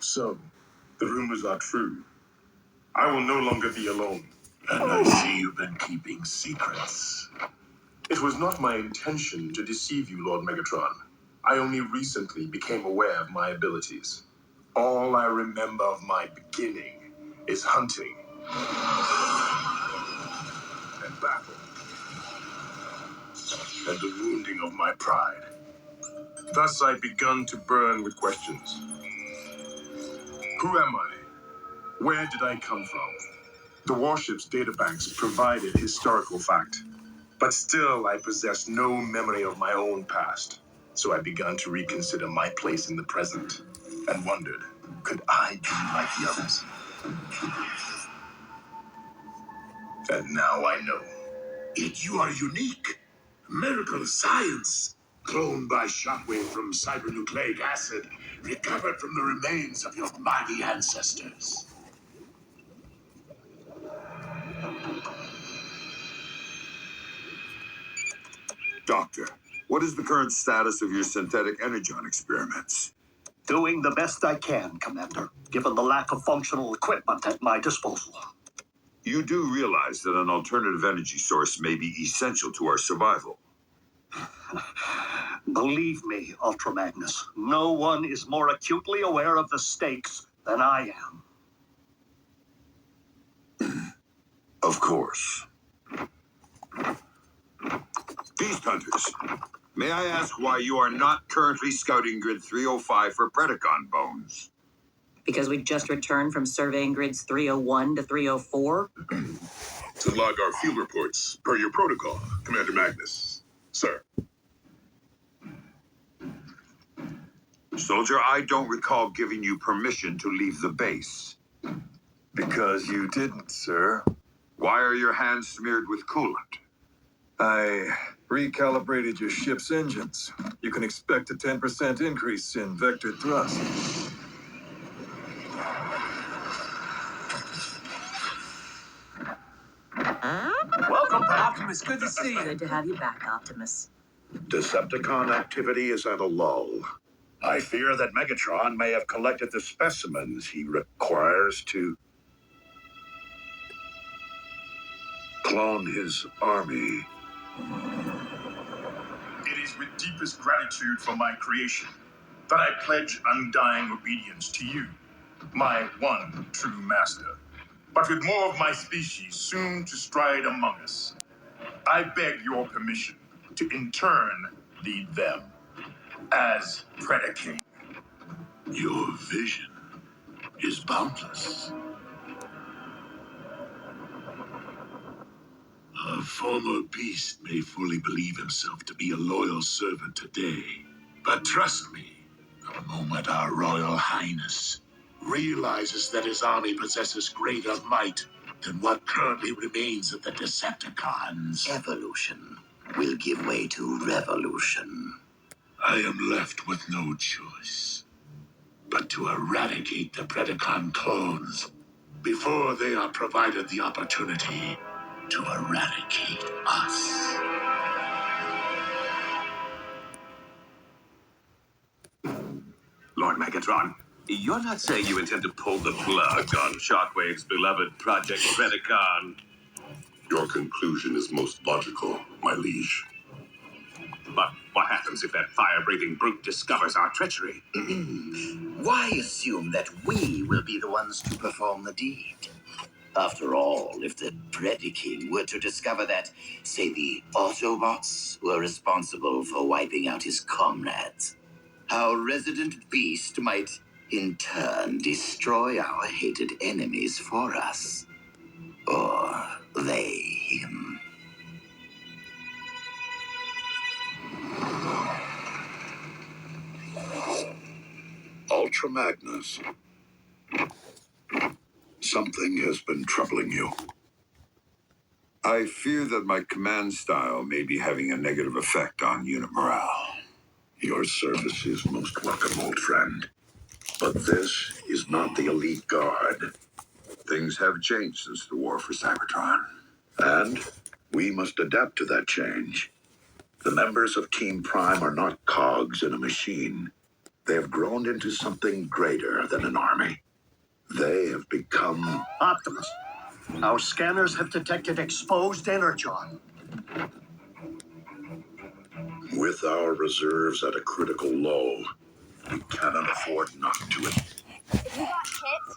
So, the rumors are true. I will no longer be alone. And I see you've been keeping secrets. It was not my intention to deceive you, Lord Megatron. I only recently became aware of my abilities. All I remember of my beginning is hunting and battle and the wounding of my pride. Thus I begun to burn with questions. Who am I? Where did I come from? The warship's databanks provided historical fact, but still I possessed no memory of my own past. So I began to reconsider my place in the present and wondered, could I be like the others? And now I know. Yet you are unique. Miracle science. Cloned by shockwave from cybernucleic acid, recovered from the remains of your mighty ancestors. Doctor, what is the current status of your synthetic energon experiments? Doing the best I can, Commander, given the lack of functional equipment at my disposal. You do realize that an alternative energy source may be essential to our survival. Believe me, Ultra Magnus, no one is more acutely aware of the stakes than I am. Of course. Beast Hunters, may I ask why you are not currently scouting Grid 305 for Predacon bones? Because we just returned from surveying grids 301 to 304? To log our field reports, per your protocol, Commander Magnus. Sir. Soldier, I don't recall giving you permission to leave the base. Because you didn't, sir. Why are your hands smeared with coolant? I recalibrated your ship's engines. You can expect a 10% increase in vector thrust. Welcome, Optimus. Good to see you. Good to have you back, Optimus. Decepticon activity is at a lull. I fear that Megatron may have collected the specimens he requires to clone his army. It is with deepest gratitude for my creation that I pledge undying obedience to you, my one true master. But with more of my species soon to stride among us, I beg your permission to in turn lead them as Predaking. Your vision is boundless. A former beast may fully believe himself to be a loyal servant today. But trust me, the moment our Royal Highness realizes that his army possesses greater might than what currently remains of the Decepticons, Evolution will give way to revolution. I am left with no choice but to eradicate the Predacon clones before they are provided the opportunity to eradicate us. Lord Megatron, you're not saying you intend to pull the plug on Shockwave's beloved Project Predacon? Your conclusion is most logical, my liege. But what happens if that fire-breathing brute discovers our treachery? Why assume that we will be the ones to perform the deed? After all, if the Predaking were to discover that, say, the Autobots were responsible for wiping out his comrades, our resident beast might, in turn, destroy our hated enemies for us. Or they him. Ultra Magnus, something has been troubling you. I fear that my command style may be having a negative effect on unit morale. Your service is most welcome, old friend. But this is not the elite guard. Things have changed since the war for Cybertron. And we must adapt to that change. The members of Team Prime are not cogs in a machine. They have grown into something greater than an army. They have become... Optimus, our scanners have detected exposed energon. With our reserves at a critical low, we cannot afford not to. If we got hit,